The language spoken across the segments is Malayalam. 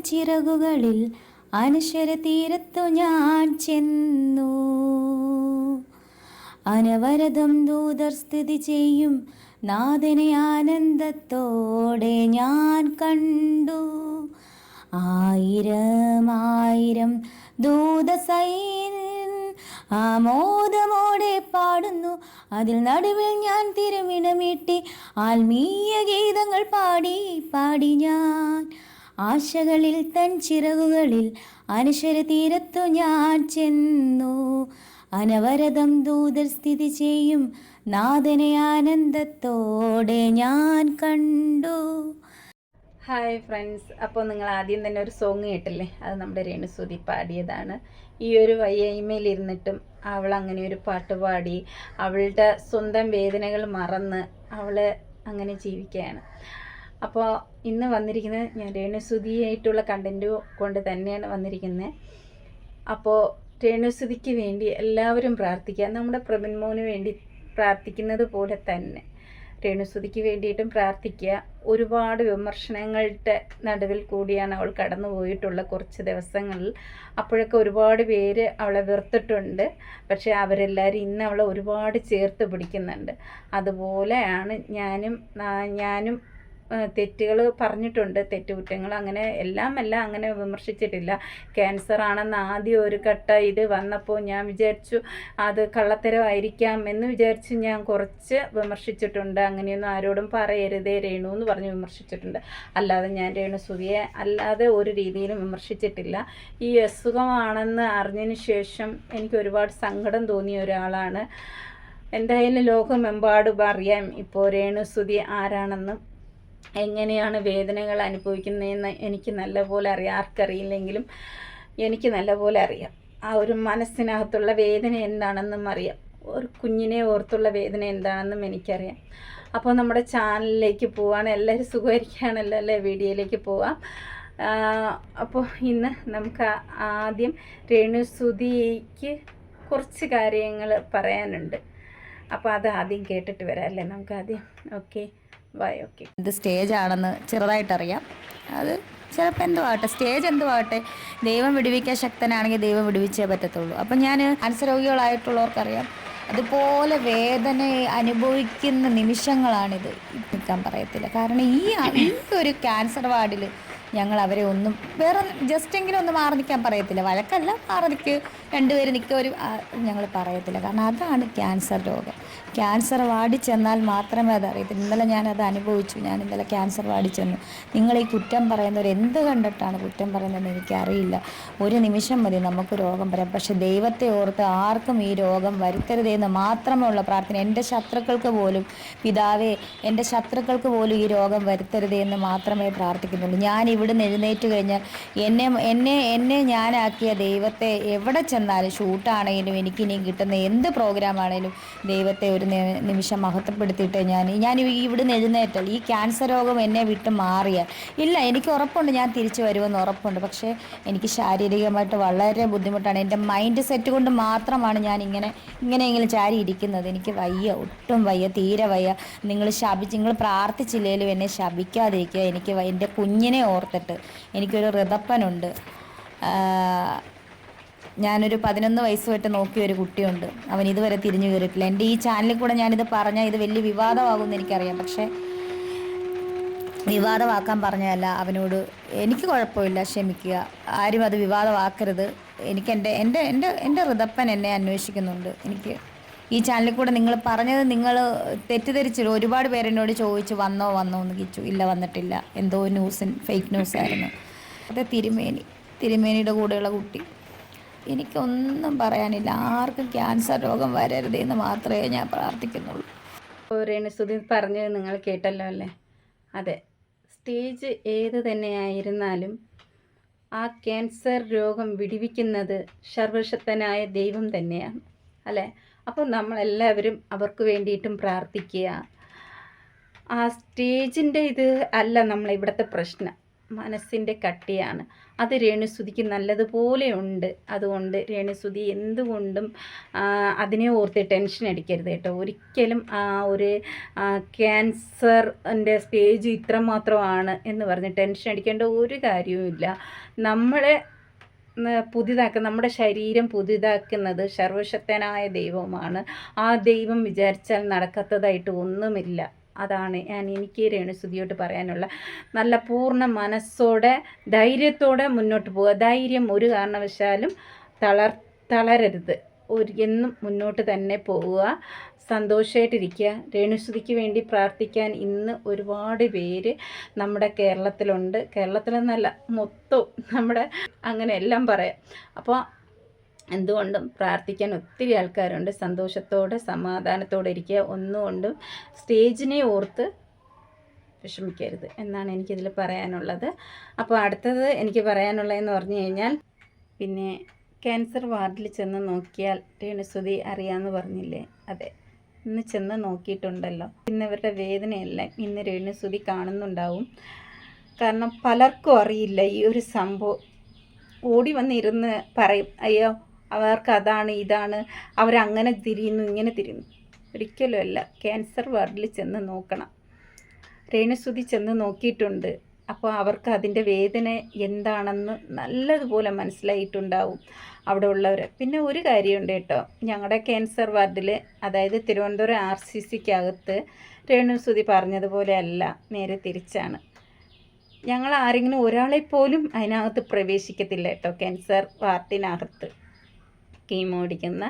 ചിറകുകളിൽ അനശ്വര തീരത്തു ഞാൻ ചെന്നു. അനവരതം ദൂതർ സ്ഥിതി ചെയ്യും നാഥനെ ആനന്ദത്തോടെ ഞാൻ കണ്ടു. ആയിരം ആയിരം ദൂതസൈന്യം ആമോദമോടെ പാടുന്നു. അതിൽ നടുവിൽ ഞാൻ തിരുമിണമീട്ടി ആത്മീയ ഗീതങ്ങൾ പാടി പാടി ഞാൻ. ആശകളിൽ തൻ ചിറകുകളിൽ അനശ്വര തീരത്തു ഞാൻ ചെന്നു. അനവരതം ദൂതർ സ്ഥിതി ചെയ്യും നാഥനെ ആനന്ദത്തോടെ ഞാൻ കണ്ടു. ഹായ് ഫ്രണ്ട്സ്, അപ്പോൾ നിങ്ങൾ ആദ്യം തന്നെ ഒരു സോങ് കേട്ടില്ലേ? അത് നമ്മുടെ രേണുസുതി പാടിയതാണ്. ഈ ഒരു വയ്യായ്മയിലിരുന്നിട്ടും അവൾ അങ്ങനെ ഒരു പാട്ട് പാടി അവളുടെ സ്വന്തം വേദനകൾ മറന്ന് അവൾ അങ്ങനെ ജീവിക്കുകയാണ്. അപ്പോൾ ഇന്ന് വന്നിരിക്കുന്നത് ഞാൻ രേണുസുതിയായിട്ടുള്ള കണ്ടൻറ്റ് കൊണ്ട് തന്നെയാണ് വന്നിരിക്കുന്നത്. അപ്പോൾ രേണുസുതിക്ക് വേണ്ടി എല്ലാവരും പ്രാർത്ഥിക്കുക. നമ്മുടെ പ്രബിൻ മോന് വേണ്ടി പ്രാർത്ഥിക്കുന്നത് പോലെ തന്നെ രേണുസുതിക്ക് വേണ്ടിയിട്ടും പ്രാർത്ഥിക്കുക. ഒരുപാട് വിമർശനങ്ങളുടെ നടുവിൽ കൂടിയാണ് അവൾ കടന്നു പോയിട്ടുള്ള കുറച്ച് ദിവസങ്ങളിൽ. അപ്പോഴൊക്കെ ഒരുപാട് പേര് അവളെ വെറുത്തിട്ടുണ്ട്. പക്ഷേ അവരെല്ലാവരും ഇന്ന് അവളെ ഒരുപാട് ചേർത്ത് പിടിക്കുന്നുണ്ട്. അതുപോലെയാണ് ഞാനും തെറ്റുകൾ പറഞ്ഞിട്ടുണ്ട്. തെറ്റുകുറ്റങ്ങൾ അങ്ങനെ എല്ലാം അങ്ങനെ വിമർശിച്ചിട്ടില്ല. ക്യാൻസർ ആണെന്ന് ആദ്യം ഒരു ഘട്ട ഇത് വന്നപ്പോൾ ഞാൻ വിചാരിച്ചു അത് കള്ളത്തരമായിരിക്കാം എന്ന് വിചാരിച്ച് ഞാൻ കുറച്ച് വിമർശിച്ചിട്ടുണ്ട്. അങ്ങനെയൊന്നും ആരോടും പറയരുതേ രേണു എന്ന് പറഞ്ഞ് വിമർശിച്ചിട്ടുണ്ട്. അല്ലാതെ ഞാൻ രേണുസുതിയെ അല്ലാതെ ഒരു രീതിയിലും വിമർശിച്ചിട്ടില്ല. ഈ അസുഖമാണെന്ന് അറിഞ്ഞതിന് ശേഷം എനിക്ക് ഒരുപാട് സങ്കടം തോന്നിയ ഒരാളാണ്. എന്തായാലും ലോകമെമ്പാടും അറിയാം ഇപ്പോൾ രേണുസുതി ആരാണെന്നും എങ്ങനെയാണ് വേദനകൾ അനുഭവിക്കുന്നതെന്ന് എനിക്ക് നല്ലപോലെ അറിയാം. ആർക്കറിയില്ലെങ്കിലും എനിക്ക് നല്ലപോലെ അറിയാം. ആ ഒരു മനസ്സിനകത്തുള്ള വേദന എന്താണെന്നും അറിയാം. ഒരു കുഞ്ഞിനെ ഓർത്തുള്ള വേദന എന്താണെന്നും എനിക്കറിയാം. അപ്പോൾ നമ്മുടെ ചാനലിലേക്ക് പോവാണ്. എല്ലാവരും സുഖമായിരിക്കുകയാണല്ലോ അല്ലേ? വീഡിയോയിലേക്ക് പോവാം. അപ്പോൾ ഇന്ന് നമുക്ക് ആദ്യം രേണുസുതിക്ക് കുറച്ച് കാര്യങ്ങൾ പറയാനുണ്ട്. അപ്പോൾ അത് ആദ്യം കേട്ടിട്ട് വരാം അല്ലേ? നമുക്ക് ആദ്യം ഓക്കെ. ഇത് സ്റ്റേജാണെന്ന് ചെറുതായിട്ടറിയാം. അത് ചിലപ്പോൾ എന്തുവാകട്ടെ, സ്റ്റേജ് എന്തുവാകട്ടെ, ദൈവം വിടുവിക്കാൻ ശക്തനാണെങ്കിൽ ദൈവം വിടുവിച്ചേ പറ്റത്തുള്ളൂ. അപ്പം ഞാൻ ക്യാൻസർ രോഗികളായിട്ടുള്ളവർക്കറിയാം, അതുപോലെ വേദന അനുഭവിക്കുന്ന നിമിഷങ്ങളാണിത്. നിൽക്കാൻ പറയത്തില്ല. കാരണം ഈ ഒരു ക്യാൻസർ വാർഡിൽ ഞങ്ങൾ അവരെ ഒന്നും വേറെ ജസ്റ്റെങ്കിലും ഒന്ന് മാറി നിൽക്കാൻ പറയത്തില്ല. വഴക്കല്ല, മാറി നിൽക്ക്, രണ്ടുപേരും നിൽക്കുക ഒരു ഞങ്ങൾ പറയത്തില്ല. കാരണം അതാണ് ക്യാൻസർ രോഗം. ക്യാൻസർ വാർഡിൽ ചെന്നാൽ മാത്രമേ അതറിയത്തില്ല. ഇന്നലെ ഞാനത് അനുഭവിച്ചു. ഞാൻ ഇന്നലെ ക്യാൻസർ വാർഡിൽ ചെന്നു. നിങ്ങൾ ഈ കുറ്റം പറയുന്നവർ എന്ത് കണ്ടിട്ടാണ് കുറ്റം പറയുന്നതെന്ന് എനിക്കറിയില്ല. ഒരു നിമിഷം മതി നമുക്ക് രോഗം പറയാം. പക്ഷെ ദൈവത്തെ ഓർത്ത് ആർക്കും ഈ രോഗം വരുത്തരുതെന്ന് മാത്രമുള്ള പ്രാർത്ഥന. എൻ്റെ ശത്രുക്കൾക്ക് പോലും, പിതാവേ, എൻ്റെ ശത്രുക്കൾക്ക് പോലും ഈ രോഗം വരുത്തരുതേ എന്ന് മാത്രമേ പ്രാർത്ഥിക്കുന്നുള്ളൂ. ഞാൻ ഇവിടുന്ന് എഴുന്നേറ്റ് കഴിഞ്ഞാൽ എന്നെ ഞാനാക്കിയ ദൈവത്തെ എവിടെ ചെന്നാലും, ഷൂട്ടാണെങ്കിലും എനിക്കിനിയും കിട്ടുന്ന എന്ത് പ്രോഗ്രാമാണേലും ദൈവത്തെ ഒരു നിമിഷം മഹത്വപ്പെടുത്തിയിട്ട് ഞാൻ ഇവിടുന്ന് എഴുന്നേറ്റാൽ ഈ ക്യാൻസർ രോഗം എന്നെ വിട്ട് മാറിയാൽ ഇല്ല, എനിക്ക് ഉറപ്പുണ്ട് ഞാൻ തിരിച്ചു വരുമെന്ന് ഉറപ്പുണ്ട്. പക്ഷേ എനിക്ക് ശാരീരികമായിട്ട് വളരെ ബുദ്ധിമുട്ടാണ്. എൻ്റെ മൈൻഡ് സെറ്റ് കൊണ്ട് മാത്രമാണ് ഞാൻ ഇങ്ങനെയെങ്കിലും ചാരി ഇരിക്കുന്നത്. എനിക്ക് വയ്യ, ഒട്ടും വയ്യ, തീരെ വയ്യ. നിങ്ങൾ പ്രാർത്ഥിച്ചില്ലേലും എന്നെ ശപിക്കാതിരിക്കുക. എനിക്ക് എൻ്റെ കുഞ്ഞിനെ ഓർത്തിട്ട് എനിക്കൊരു ഋതപ്പനുണ്ട്. ഞാനൊരു 11 വയസ്സ് തൊട്ട് നോക്കിയ ഒരു കുട്ടിയുണ്ട്. അവൻ ഇതുവരെ തിരിഞ്ഞു കയറിയിട്ടില്ല. എൻ്റെ ഈ ചാനലിൽ കൂടെ ഞാനിത് പറഞ്ഞാൽ ഇത് വലിയ വിവാദമാകുമെന്ന് എനിക്കറിയാം. പക്ഷേ വിവാദമാക്കാൻ പറഞ്ഞതല്ല. അവനോട് എനിക്ക് കുഴപ്പമില്ല, ക്ഷമിക്കുക, ആരും അത് വിവാദമാക്കരുത്. എനിക്ക് എൻ്റെ ഋതപ്പൻ എന്നെ അന്വേഷിക്കുന്നുണ്ട്. എനിക്ക് ഈ ചാനലിൽ കൂടെ നിങ്ങൾ പറഞ്ഞത് നിങ്ങൾ തെറ്റിദ്ധരിച്ചു. ഒരുപാട് പേരെന്നോട് ചോദിച്ചു വന്നോ എന്ന് കിച്ചു. ഇല്ല, വന്നിട്ടില്ല. എന്തോ ഫേക്ക് ന്യൂസായിരുന്നു. അത് തിരുമേനിയുടെ കൂടെയുള്ള കുട്ടി. എനിക്കൊന്നും പറയാനില്ല. ആർക്കും ക്യാൻസർ രോഗം വരരുതെന്ന് മാത്രമേ ഞാൻ പ്രാർത്ഥിക്കുന്നുള്ളൂ. രേണുസുതി പറഞ്ഞത് നിങ്ങൾ കേട്ടല്ലോ അല്ലേ? അതെ, സ്റ്റേജ് ഏത് തന്നെയായിരുന്നാലും ആ ക്യാൻസർ രോഗം വിടുവിക്കുന്നത് സർവശക്തനായ ദൈവം തന്നെയാണ് അല്ലേ? അപ്പോൾ നമ്മളെല്ലാവരും അവർക്ക് വേണ്ടിയിട്ടും പ്രാർത്ഥിക്കുക. ആ സ്റ്റേജിൻ്റെ ഇത് അല്ല നമ്മളിവിടുത്തെ പ്രശ്നം. മനസ്സിൻ്റെ കട്ടിയാണ്. അത് രേണുസുതിക്ക് നല്ലതുപോലെ ഉണ്ട്. അതുകൊണ്ട് രേണുസുതി എന്തുകൊണ്ടും അതിനെ ഓർത്ത് ടെൻഷൻ അടിക്കരുത് കേട്ടോ. ഒരിക്കലും ഒരു ക്യാൻസറിൻ്റെ സ്റ്റേജ് ഇത്രമാത്രമാണ് എന്ന് പറഞ്ഞ് ടെൻഷൻ അടിക്കേണ്ട ഒരു കാര്യവുമില്ല. നമ്മളെ നമ്മുടെ ശരീരം പുതിയതാക്കുന്നത് സർവശക്തനായ ദൈവമാണ്. ആ ദൈവം വിചാരിച്ചാൽ നടക്കാത്തതായിട്ട് ഒന്നുമില്ല. അതാണ് എനിക്ക് രേണുസുതിയോട്ട് പറയാനുള്ള. നല്ല പൂർണ്ണ മനസ്സോടെ ധൈര്യത്തോടെ മുന്നോട്ട് പോവുക. ധൈര്യം ഒരു കാരണവശാലും തളരരുത്. എന്നും മുന്നോട്ട് തന്നെ പോവുക, സന്തോഷമായിട്ടിരിക്കുക. രേണുസുതിക്ക് വേണ്ടി പ്രാർത്ഥിക്കാൻ ഇന്ന് ഒരുപാട് പേര് നമ്മുടെ കേരളത്തിലുണ്ട്. കേരളത്തിലെന്നല്ല, മൊത്തം നമ്മുടെ അങ്ങനെ എല്ലാം പറയാം. അപ്പോൾ എന്തുകൊണ്ടും പ്രാർത്ഥിക്കാൻ ഒത്തിരി ആൾക്കാരുണ്ട്. സന്തോഷത്തോടെ സമാധാനത്തോടെ ഇരിക്കുക. ഒന്നുകൊണ്ടും സ്റ്റേജിനെ ഓർത്ത് വിഷമിക്കരുത് എന്നാണ് എനിക്കിതിൽ പറയാനുള്ളത്. അപ്പോൾ അടുത്തത് എനിക്ക് പറയാനുള്ളതെന്ന് പറഞ്ഞു കഴിഞ്ഞാൽ, പിന്നെ ക്യാൻസർ വാർഡിൽ ചെന്ന് നോക്കിയാൽ രേണുസുതി അറിയാമെന്ന് പറഞ്ഞില്ലേ, അതെ, ഇന്ന് ചെന്ന് നോക്കിയിട്ടുണ്ടല്ലോ. ഇന്നവരുടെ വേദനയെല്ലാം ഇന്ന് രേണുസുതി കാണുന്നുണ്ടാവും. കാരണം പലർക്കും അറിയില്ല ഈ ഒരു സംഭവം. ഓടി വന്നിരുന്ന് പറയും, അയ്യോ അവർക്ക് അതാണ് ഇതാണ്, അവരങ്ങനെ തിരിയുന്നു ഇങ്ങനെ തിരിയുന്നു. ഒരിക്കലുമല്ല. ക്യാൻസർ വാർഡിൽ ചെന്ന് നോക്കണം. രേണുസുതി ചെന്ന് നോക്കിയിട്ടുണ്ട്. അപ്പോൾ അവർക്ക് അതിൻ്റെ വേദന എന്താണെന്ന് നല്ലതുപോലെ മനസ്സിലായിട്ടുണ്ടാവും അവിടെ ഉള്ളവർ. പിന്നെ ഒരു കാര്യമുണ്ട് കേട്ടോ, ഞങ്ങളുടെ ക്യാൻസർ വാർഡിൽ, അതായത് തിരുവനന്തപുരം RCCക്കകത്ത് രേണുസുതി പറഞ്ഞതുപോലെ അല്ല, നേരെ തിരിച്ചാണ്. ഞങ്ങൾ ആരെങ്കിലും ഒരാളെപ്പോലും അതിനകത്ത് പ്രവേശിക്കത്തില്ല കേട്ടോ. ക്യാൻസർ വാർഡിനകത്ത് കീമോ അടിക്കുന്ന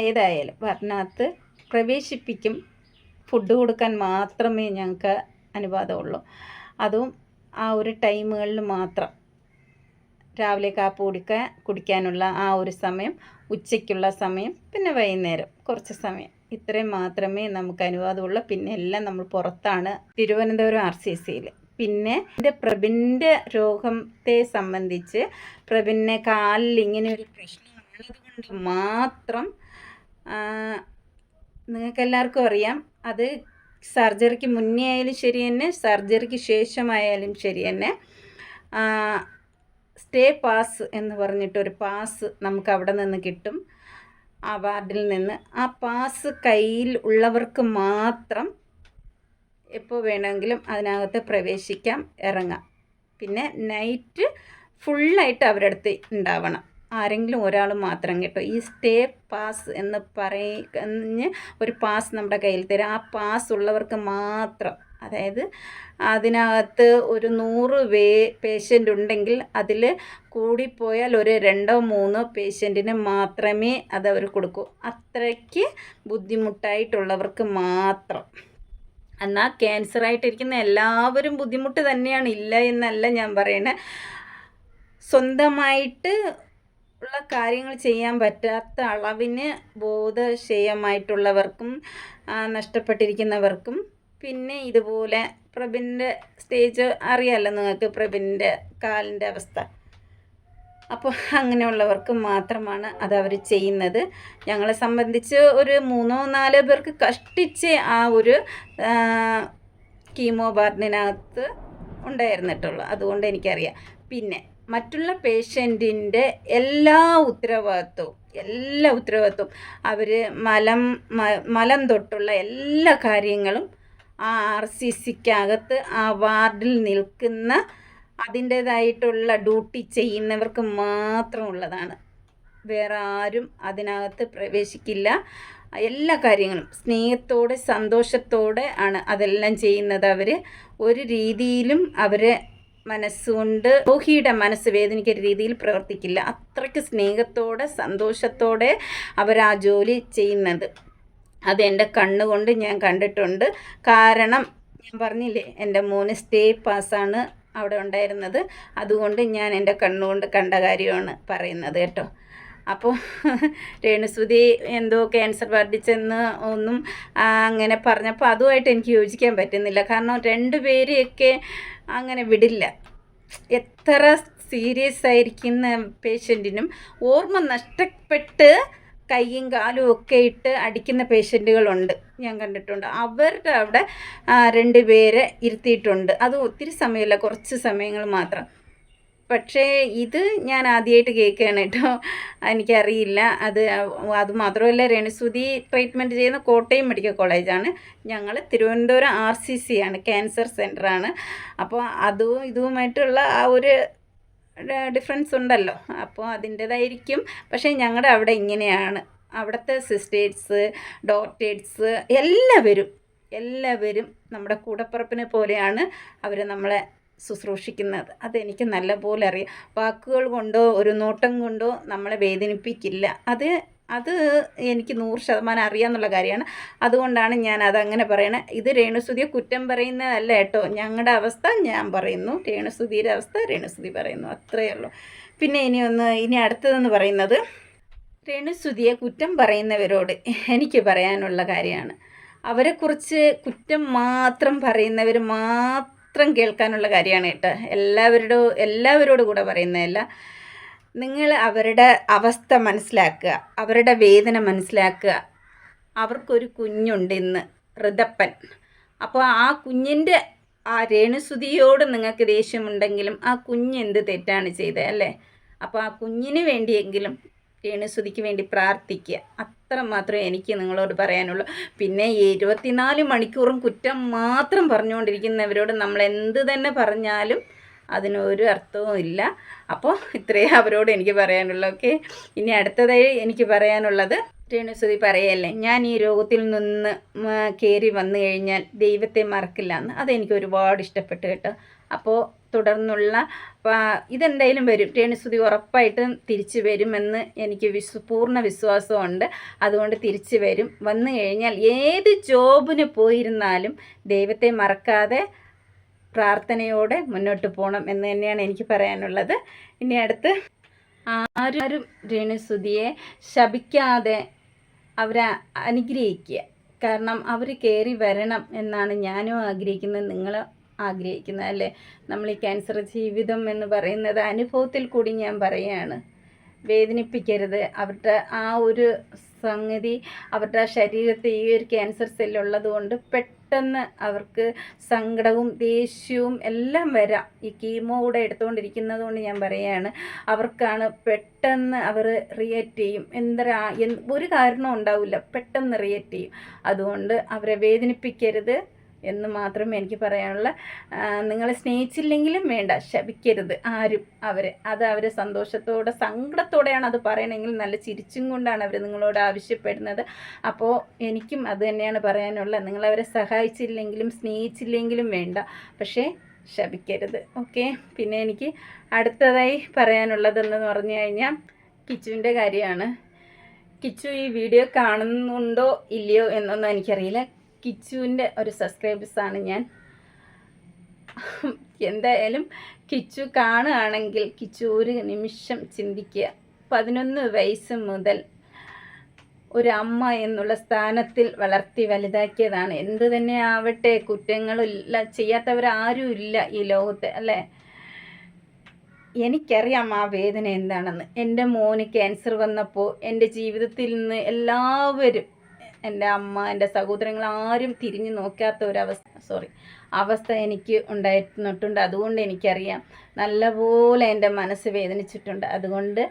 ഏതായാലും വാർഡിനകത്ത് പ്രവേശിപ്പിക്കും. ഫുഡ് കൊടുക്കാൻ മാത്രമേ ഞങ്ങൾക്ക് അനുവാദമുള്ളൂ. അതും ആ ഒരു ടൈമുകളിൽ മാത്രം. രാവിലെ കാപ്പി കുടിക്കാനുള്ള ആ ഒരു സമയം, ഉച്ചയ്ക്കുള്ള സമയം, പിന്നെ വൈകുന്നേരം കുറച്ച് സമയം, ഇത്രയും മാത്രമേ നമുക്ക് അനുവാദമുള്ളൂ. പിന്നെ എല്ലാം നമ്മൾ പുറത്താണ്, തിരുവനന്തപുരം RCCയിൽ. പിന്നെ പ്രബിൻ്റെ രോഗത്തെ സംബന്ധിച്ച് പ്രബിൻ്റെ കാലിൽ ഇങ്ങനെ ഒരു പ്രശ്നമുള്ളത് കൊണ്ട് മാത്രം നിങ്ങൾക്കെല്ലാവർക്കും അറിയാം, അത് സർജറിക്ക് മുന്നേ ആയാലും ശരി തന്നെ, സർജറിക്ക് ശേഷമായാലും ശരി തന്നെ, സ്റ്റേ പാസ് എന്ന് പറഞ്ഞിട്ടൊരു പാസ് നമുക്ക് അവിടെ നിന്ന് കിട്ടും, ആ വാർഡിൽ നിന്ന്. ആ പാസ് കയ്യിൽ ഉള്ളവർക്ക് മാത്രം എപ്പോൾ വേണമെങ്കിലും അതിനകത്ത് പ്രവേശിക്കാം, ഇറങ്ങാം. പിന്നെ നൈറ്റ് ഫുള്ളായിട്ട് അവരുടെ അടുത്ത് ഉണ്ടാവണം. ആരെങ്കിലും ഒരാൾ മാത്രം കേട്ടോ. ഈ സ്റ്റേ പാസ് എന്ന് പറഞ്ഞ് ഒരു പാസ് നമ്മുടെ കയ്യിൽ തരും. ആ പാസ് ഉള്ളവർക്ക് മാത്രം, അതായത് അതിനകത്ത് ഒരു 100 പേഷ്യൻ്റ് ഉണ്ടെങ്കിൽ അതിൽ കൂടിപ്പോയാൽ ഒരു 2-3 പേഷ്യൻറ്റിന് മാത്രമേ അതവർ കൊടുക്കൂ. അത്രയ്ക്ക് ബുദ്ധിമുട്ടായിട്ടുള്ളവർക്ക് മാത്രം. എന്നാൽ ക്യാൻസറായിട്ടിരിക്കുന്ന എല്ലാവരും ബുദ്ധിമുട്ട് തന്നെയാണ്, ഇല്ല എന്നല്ല ഞാൻ പറയണേ. സ്വന്തമായിട്ട് ഉള്ള കാര്യങ്ങൾ ചെയ്യാൻ പറ്റാത്ത അളവിന് ബോധക്ഷയമായിട്ടുള്ളവർക്കും നഷ്ടപ്പെട്ടിരിക്കുന്നവർക്കും, പിന്നെ ഇതുപോലെ പ്രബിൻ്റെ സ്റ്റേജ് അറിയാമല്ലോ നിങ്ങൾക്ക്, പ്രബിൻ്റെ കാലിൻ്റെ അവസ്ഥ. അപ്പോൾ അങ്ങനെയുള്ളവർക്ക് മാത്രമാണ് അതവർ ചെയ്യുന്നത്. ഞങ്ങളെ സംബന്ധിച്ച് ഒരു 3-4 പേർക്ക് കഷ്ടിച്ച് ആ ഒരു കീമോ വാർഡിനകത്ത് ഉണ്ടായിരുന്നിട്ടുള്ളൂ. അതുകൊണ്ട് എനിക്കറിയാം. പിന്നെ മറ്റുള്ള പേഷ്യൻറ്റിൻ്റെ എല്ലാ ഉത്തരവാദിത്വവും അവർ മലം തൊട്ടുള്ള എല്ലാ കാര്യങ്ങളും ആ RCCക്കകത്ത് ആ വാർഡിൽ നിൽക്കുന്ന അതിൻ്റേതായിട്ടുള്ള ഡ്യൂട്ടി ചെയ്യുന്നവർക്ക് മാത്രമുള്ളതാണ്. വേറെ ആരും അതിനകത്ത് പ്രവേശിക്കില്ല. എല്ലാ കാര്യങ്ങളും സ്നേഹത്തോടെ സന്തോഷത്തോടെ ആണ് അതെല്ലാം ചെയ്യുന്നത്. അവർ ഒരു രീതിയിലും അവരെ മനസ്സുകൊണ്ട് രോഗിയുടെ മനസ്സ് വേദനിക്കുന്ന രീതിയിൽ പ്രവർത്തിക്കില്ല. അത്രയ്ക്ക് സ്നേഹത്തോടെ സന്തോഷത്തോടെ അവർ ആ ജോലി ചെയ്യുന്നത്. അതെൻ്റെ കണ്ണുകൊണ്ട് ഞാൻ കണ്ടിട്ടുണ്ട്. കാരണം ഞാൻ പറഞ്ഞില്ലേ, എൻ്റെ മോന് സ്റ്റേ പാസ്സാണ് അവിടെ ഉണ്ടായിരുന്നത്. അതുകൊണ്ട് ഞാൻ എൻ്റെ കണ്ണുകൊണ്ട് കണ്ട കാര്യമാണ് പറയുന്നത് കേട്ടോ. അപ്പോൾ രേണുസുതി എന്തോ ക്യാൻസർ വാർഡിൽ ചെന്ന് ഒന്നും അങ്ങനെ പറഞ്ഞപ്പോൾ അതുമായിട്ട് എനിക്ക് യോജിക്കാൻ പറ്റുന്നില്ല. കാരണം 2 പേരെയൊക്കെ അങ്ങനെ വിടില്ല. എത്ര സീരിയസ് ആയിരിക്കുന്ന പേഷ്യൻറ്റിനും ഓർമ്മ നഷ്ടപ്പെട്ട് കൈയും കാലും ഒക്കെ ഇട്ട് അടിക്കുന്ന പേഷ്യൻറ്റുകളുണ്ട്, ഞാൻ കണ്ടിട്ടുണ്ട്. അവരുടെ അവിടെ 2 പേരെ ഇരുത്തിയിട്ടുണ്ട്. അത് ഒത്തിരി സമയമില്ല, കുറച്ച് സമയങ്ങൾ മാത്രം. പക്ഷേ ഇത് ഞാൻ ആദ്യമായിട്ട് കേൾക്കുകയാണ് കേട്ടോ, എനിക്കറിയില്ല. അത് മാത്രമല്ല, രേണുസുതി ട്രീറ്റ്മെൻറ്റ് ചെയ്യുന്ന കോട്ടയം മെഡിക്കൽ കോളേജാണ്. ഞങ്ങൾ തിരുവനന്തപുരം RCC ആണ്, ക്യാൻസർ സെൻ്ററാണ്. അപ്പോൾ അതും ഇതുമായിട്ടുള്ള ആ ഒരു ഡിഫറൻസ് ഉണ്ടല്ലോ, അപ്പോൾ അതിൻ്റേതായിരിക്കും. പക്ഷേ ഞങ്ങളുടെ അവിടെ ഇങ്ങനെയാണ്. അവിടുത്തെ സിസ്റ്റേഴ്സ്, ഡോക്ടേഴ്സ് എല്ലാവരും നമ്മുടെ കൂടപ്പിറപ്പിനെ പോലെയാണ് അവർ നമ്മളെ ശുശ്രൂഷിക്കുന്നത്. അതെനിക്ക് നല്ലപോലെ അറിയാം. വാക്കുകൾ കൊണ്ടോ ഒരു നോട്ടം കൊണ്ടോ നമ്മളെ വേദനിപ്പിക്കില്ല. അത് എനിക്ക് 100% അറിയാമെന്നുള്ള കാര്യമാണ്. അതുകൊണ്ടാണ് ഞാൻ അതങ്ങനെ പറയണത്. ഇത് രേണുസുതിയെ കുറ്റം പറയുന്നതല്ല കേട്ടോ, ഞങ്ങളുടെ അവസ്ഥ ഞാൻ പറയുന്നു, രേണുസുതിയുടെ അവസ്ഥ രേണുസുതി പറയുന്നു, അത്രയേ ഉള്ളൂ. പിന്നെ ഇനി അടുത്തതെന്ന് പറയുന്നത്, രേണുസുതിയെ കുറ്റം പറയുന്നവരോട് എനിക്ക് പറയാനുള്ള കാര്യമാണ്. അവരെക്കുറിച്ച് കുറ്റം മാത്രം പറയുന്നവർ മാത്രം കേൾക്കാനുള്ള കാര്യമാണ് കേട്ടോ. എല്ലാവരോടും കൂടെ പറയുന്നതല്ല. നിങ്ങൾ അവരുടെ അവസ്ഥ മനസ്സിലാക്കുക, അവരുടെ വേദന മനസ്സിലാക്കുക. അവർക്കൊരു കുഞ്ഞുണ്ട് ഇന്ന്, ഋതപ്പൻ. അപ്പോൾ ആ കുഞ്ഞിൻ്റെ ആ രേണുസുതിയോട് നിങ്ങൾക്ക് ദേഷ്യമുണ്ടെങ്കിലും ആ കുഞ്ഞ് എന്ത് തെറ്റാണ് ചെയ്തത് അല്ലേ? അപ്പോൾ ആ കുഞ്ഞിന് വേണ്ടിയെങ്കിലും രേണുസുതിക്ക് വേണ്ടി പ്രാർത്ഥിക്കുക. അത്ര മാത്രമേ എനിക്ക് നിങ്ങളോട് പറയാനുള്ളൂ. പിന്നെ 24 മണിക്കൂറും കുറ്റം മാത്രം പറഞ്ഞുകൊണ്ടിരിക്കുന്നവരോട് നമ്മൾ എന്ത് തന്നെ പറഞ്ഞാലും അതിനൊരു അർത്ഥവും ഇല്ല. അപ്പോൾ ഇത്രയേ അവരോട് എനിക്ക് പറയാനുള്ളൂ. ഓക്കെ, ഇനി അടുത്തതായി എനിക്ക് പറയാനുള്ളത്, രേണുസുതി പറയല്ലേ, ഞാൻ ഈ രോഗത്തിൽ നിന്ന് കയറി വന്നു കഴിഞ്ഞാൽ ദൈവത്തെ മറക്കില്ല എന്ന്. അതെനിക്ക് ഒരുപാട് ഇഷ്ടപ്പെട്ടു കേട്ടോ. അപ്പോൾ തുടർന്നുള്ള ഇതെന്തായാലും വരും, രേണുസുതി ഉറപ്പായിട്ടും തിരിച്ചു വരുമെന്ന് എനിക്ക് പൂർണ്ണ വിശ്വാസമുണ്ട്. അതുകൊണ്ട് തിരിച്ചു വരും. വന്നു കഴിഞ്ഞാൽ ഏത് ജോബിന് പോയിരുന്നാലും ദൈവത്തെ മറക്കാതെ പ്രാർത്ഥനയോടെ മുന്നോട്ട് പോകണം എന്ന് തന്നെയാണ് എനിക്ക് പറയാനുള്ളത്. ഇനി അടുത്ത്, ആരും രേണുസുതിയെ ശപിക്കാതെ അവരെ അനുഗ്രഹിക്കുക. കാരണം അവർ കയറി വരണം എന്നാണ് ഞാനും ആഗ്രഹിക്കുന്നത്, നിങ്ങൾ ആഗ്രഹിക്കുന്നത് അല്ലേ? നമ്മൾ ഈ ക്യാൻസർ ജീവിതം എന്ന് പറയുന്നത് അനുഭവത്തിൽ കൂടി ഞാൻ പറയുകയാണ്. വേദനിപ്പിക്കരുത്. അവരുടെ ആ ഒരു സംഗതി, അവരുടെ ശരീരത്തിൽ ഈ ഒരു ക്യാൻസർ സെല്ലുള്ളത് കൊണ്ട് പെട്ടെന്ന് അവർക്ക് സങ്കടവും ദേഷ്യവും എല്ലാം വരാം. ഈ കീമോ കൂടെ എടുത്തുകൊണ്ടിരിക്കുന്നത് കൊണ്ട് ഞാൻ പറയുകയാണ്, അവർക്കാണ് പെട്ടെന്ന് അവർ റിയാക്ട് ചെയ്യും. ഒരു കാരണം ഉണ്ടാവില്ല, പെട്ടെന്ന് റിയാക്ട് ചെയ്യും. അതുകൊണ്ട് അവരെ വേദനിപ്പിക്കരുത് എന്ന് മാത്രമേ എനിക്ക് പറയാനുള്ള. നിങ്ങളെ സ്നേഹിച്ചില്ലെങ്കിലും വേണ്ട, ശപിക്കരുത് ആരും അവരെ സന്തോഷത്തോടെ സങ്കടത്തോടെയാണ് അത് പറയണമെങ്കിൽ നല്ല ചിരിച്ചും കൊണ്ടാണ് അവർ നിങ്ങളോട് ആവശ്യപ്പെടുന്നത്. അപ്പോൾ എനിക്കും അത് തന്നെയാണ് പറയാനുള്ളത്. നിങ്ങളവരെ സഹായിച്ചില്ലെങ്കിലും സ്നേഹിച്ചില്ലെങ്കിലും വേണ്ട, പക്ഷേ ശപിക്കരുത്. ഓക്കെ, പിന്നെ എനിക്ക് അടുത്തതായി പറയാനുള്ളതെന്ന് പറഞ്ഞു കഴിഞ്ഞാൽ കിച്ചുവിൻ്റെ കാര്യമാണ്. കിച്ചു ഈ വീഡിയോ കാണുന്നുണ്ടോ ഇല്ലയോ എന്നൊന്നും എനിക്കറിയില്ല. കിച്ചുവിൻ്റെ ഒരു സബ്സ്ക്രൈബേഴ്സാണ് ഞാൻ. എന്തായാലും കിച്ചു കാണുകയാണെങ്കിൽ കിച്ചു ഒരു നിമിഷം ചിന്തിക്കുക. 11 വയസ്സ് മുതൽ ഒരു അമ്മ എന്നുള്ള സ്ഥാനത്തിൽ വളർത്തി വലുതാക്കിയതാണ്. എന്ത് തന്നെ ആവട്ടെ, കുറ്റങ്ങളില്ല, ചെയ്യാത്തവരാരും ഇല്ല ഈ ലോകത്ത് അല്ലേ? എനിക്കറിയാം ആ വേദന എന്താണെന്ന്. എൻ്റെ മോന് ക്യാൻസർ വന്നപ്പോൾ എൻ്റെ ജീവിതത്തിൽ നിന്ന് എല്ലാവരും, എൻ്റെ അമ്മ, എൻ്റെ സഹോദരങ്ങൾ ആരും തിരിഞ്ഞു നോക്കാത്ത അവസ്ഥ എനിക്ക് ഉണ്ടായിരുന്നിട്ടുണ്ട്. അതുകൊണ്ട് എനിക്കറിയാം, നല്ലപോലെ എൻ്റെ മനസ്സ് വേദനിച്ചിട്ടുണ്ട്. അതുകൊണ്ട്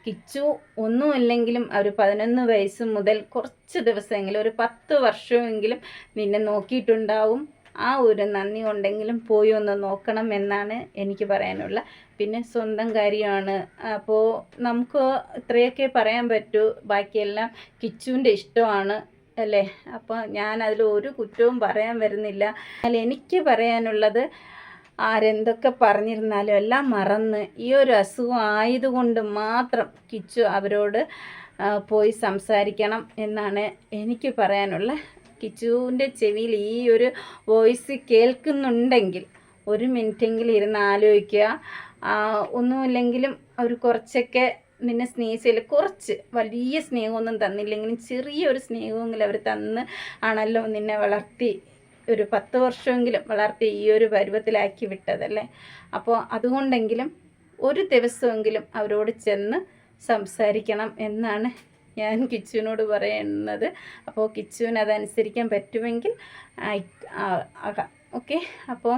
കിച്ചു ഒന്നുമില്ലെങ്കിലും ഒരു 11 വയസ്സ് മുതൽ കുറച്ച് ദിവസമെങ്കിലും, ഒരു 10 വർഷമെങ്കിലും നിന്നെ നോക്കിയിട്ടുണ്ടാവും. ആ ഒരു നന്ദി ഉണ്ടെങ്കിലും പോയി ഒന്ന് നോക്കണം എന്നാണ് എനിക്ക് പറയാനുള്ള. പിന്നെ സ്വന്തം കാര്യമാണ്, അപ്പോൾ നമുക്ക് ഇത്രയൊക്കെ പറയാൻ പറ്റൂ. ബാക്കിയെല്ലാം കിച്ചുവിൻ്റെ ഇഷ്ടമാണ് അല്ലേ? അപ്പോൾ ഞാൻ അതിൽ ഒരു കുറ്റവും പറയാൻ വരുന്നില്ല. എന്നാൽ എനിക്ക് പറയാനുള്ളത്, ആരെന്തൊക്കെ പറഞ്ഞിരുന്നാലും എല്ലാം മറന്ന് ഈ ഒരു അസുഖം ആയതുകൊണ്ട് മാത്രം കിച്ചു അവരോട് പോയി സംസാരിക്കണം എന്നാണ് എനിക്ക് പറയാനുള്ള. കിച്ചുവിൻ്റെ ചെവിയിൽ ഈ ഒരു വോയിസ് കേൾക്കുന്നുണ്ടെങ്കിൽ 1 മിനിറ്റെങ്കിലും ഇരുന്ന് ആലോചിക്കുക. ഒന്നുമില്ലെങ്കിലും അവർ കുറച്ചൊക്കെ നിന്നെ സ്നേഹിച്ചില്ല, കുറച്ച് വലിയ സ്നേഹമൊന്നും തന്നില്ലെങ്കിലും ചെറിയൊരു സ്നേഹമെങ്കിലും അവർ തന്ന് ആണല്ലോ നിന്നെ വളർത്തി, ഒരു 10 വർഷമെങ്കിലും വളർത്തി ഈ ഒരു പരുവത്തിലാക്കി വിട്ടതല്ലേ? അപ്പോൾ അതുകൊണ്ടെങ്കിലും ഒരു ദിവസമെങ്കിലും അവരോട് ചെന്ന് സംസാരിക്കണം എന്നാണ് ഞാൻ കിച്ചുവിനോട് പറയുന്നത്. അപ്പോൾ കിച്ചുവിന് അതനുസരിക്കാൻ പറ്റുമെങ്കിൽ ആകാം. ഓക്കെ. അപ്പോൾ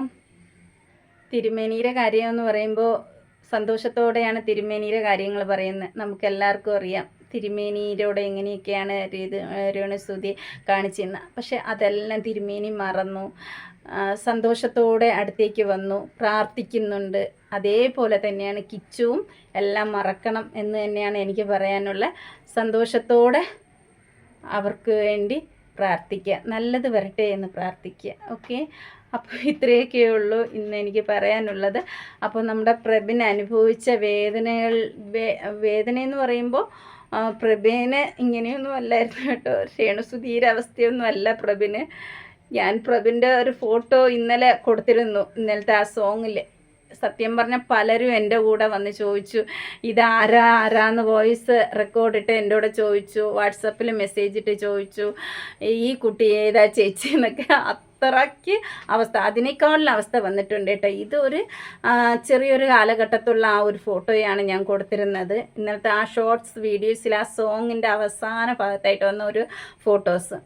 തിരുമേനിയുടെ കാര്യം എന്ന് പറയുമ്പോൾ സന്തോഷത്തോടെയാണ് തിരുമേനിയുടെ കാര്യങ്ങൾ പറയുന്നത്. നമുക്കെല്ലാവർക്കും അറിയാം തിരുമേനിയോട് എങ്ങനെയൊക്കെയാണ് രേണുസുതി കാണിച്ചിരുന്നത്. പക്ഷെ അതെല്ലാം തിരുമേനി മറന്നു, സന്തോഷത്തോടെ അടുത്തേക്ക് വന്നു, പ്രാർത്ഥിക്കുന്നുണ്ട്. അതേപോലെ തന്നെയാണ് കിച്ചുവും എല്ലാം മറക്കണം എന്ന് തന്നെയാണ് എനിക്ക് പറയാനുള്ള. സന്തോഷത്തോടെ അവർക്ക് വേണ്ടി പ്രാർത്ഥിക്കുക, നല്ലത് വരട്ടെ എന്ന് പ്രാർത്ഥിക്കുക. ഓക്കെ. അപ്പോൾ ഇത്രയൊക്കെ ഉള്ളൂ ഇന്ന് എനിക്ക് പറയാനുള്ളത്. അപ്പോൾ നമ്മുടെ പ്രബിൻ അനുഭവിച്ച വേദനയെന്ന് പറയുമ്പോൾ പ്രബിന് ഇങ്ങനെയൊന്നും അല്ലായിരുന്നു കേട്ടോ. രേണുസുധീര അവസ്ഥയൊന്നും അല്ല പ്രബിന്. ഞാൻ പ്രബിൻ്റെ ഒരു ഫോട്ടോ ഇന്നലെ കൊടുത്തിരുന്നു, ഇന്നലത്തെ ആ സോങ്ങിൽ. സത്യം പറഞ്ഞാൽ പലരും എൻ്റെ കൂടെ വന്ന് ചോദിച്ചു, ആരാന്ന് വോയിസ് റെക്കോർഡിട്ട് എൻ്റെ കൂടെ ചോദിച്ചു, വാട്സപ്പിൽ മെസ്സേജ് ഇട്ട് ചോദിച്ചു, ഈ കുട്ടി ഏതാ ചേച്ചി എന്നൊക്കെ. അത്രയ്ക്ക് അവസ്ഥ, അതിനേക്കാളും അവസ്ഥ വന്നിട്ടുണ്ട് കേട്ടോ. ഇതൊരു ചെറിയൊരു കാലഘട്ടത്തുള്ള ആ ഒരു ഫോട്ടോയാണ് ഞാൻ കൊടുത്തിരുന്നത്. ഇന്നലത്തെ ആ ഷോർട്സ് വീഡിയോസിൽ ആ സോങ്ങിൻ്റെ അവസാന ഭാഗത്തായിട്ട് വന്ന ഒരു ഫോട്ടോസ്.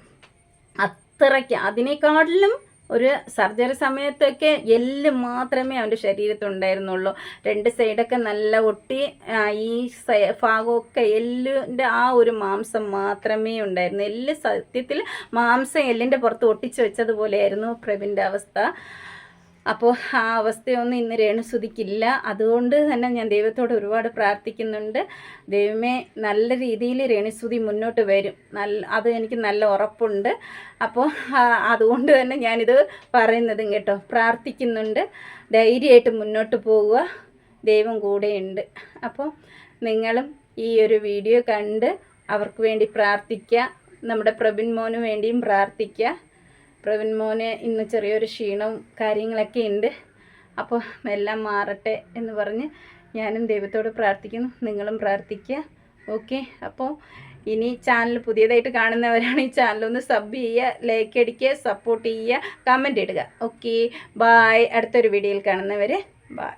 അത്രയ്ക്ക് അതിനേക്കാളിലും ഒരു സർജറി സമയത്തൊക്കെ എല്ല് മാത്രമേ അവൻ്റെ ശരീരത്തുണ്ടായിരുന്നുള്ളൂ. 2 സൈഡൊക്കെ നല്ല ഒട്ടി, ഈ ഭാഗമൊക്കെ എല്ലിൻ്റെ ആ ഒരു മാംസം മാത്രമേ ഉണ്ടായിരുന്നു. എല്ല് സത്യത്തിൽ മാംസം എല്ലിൻ്റെ പുറത്ത് ഒട്ടിച്ച് വെച്ചതുപോലെയായിരുന്നു പ്രബിൻ്റെ അവസ്ഥ. അപ്പോൾ ആ അവസ്ഥയൊന്നും ഇന്ന് രേണുസുതിക്കില്ല. അതുകൊണ്ട് തന്നെ ഞാൻ ദൈവത്തോട് ഒരുപാട് പ്രാർത്ഥിക്കുന്നുണ്ട്. ദൈവമേ, നല്ല രീതിയിൽ രേണുസുതി മുന്നോട്ട് വരും, അത് എനിക്ക് നല്ല ഉറപ്പുണ്ട്. അപ്പോൾ അതുകൊണ്ട് തന്നെ ഞാനിത് പറയുന്നതും കേട്ടോ, പ്രാർത്ഥിക്കുന്നുണ്ട്. ധൈര്യമായിട്ട് മുന്നോട്ട് പോവുക, ദൈവം കൂടെയുണ്ട്. അപ്പോൾ നിങ്ങളും ഈ ഒരു വീഡിയോ കണ്ട് അവർക്ക് വേണ്ടി പ്രാർത്ഥിക്കുക. നമ്മുടെ പ്രബിൻ മോന് വേണ്ടിയും പ്രാർത്ഥിക്കുക. പ്രവീൺ മോന് ഇന്ന് ചെറിയൊരു ക്ഷീണവും കാര്യങ്ങളൊക്കെ ഉണ്ട്. അപ്പോൾ എല്ലാം മാറട്ടെ എന്ന് പറഞ്ഞ് ഞാനും ദൈവത്തോട് പ്രാർത്ഥിക്കുന്നു, നിങ്ങളും പ്രാർത്ഥിക്കുക. ഓക്കെ. അപ്പോൾ ഇനി ചാനൽ പുതിയതായിട്ട് കാണുന്നവരാണ് ഈ ചാനലൊന്ന് സബ് ചെയ്യുക, ലൈക്ക് അടിക്കുക, സപ്പോർട്ട് ചെയ്യുക, കമൻറ്റ് ഇടുക. Okay, bye. അടുത്തൊരു വീഡിയോയിൽ കാണുന്നവരെ ബായ്.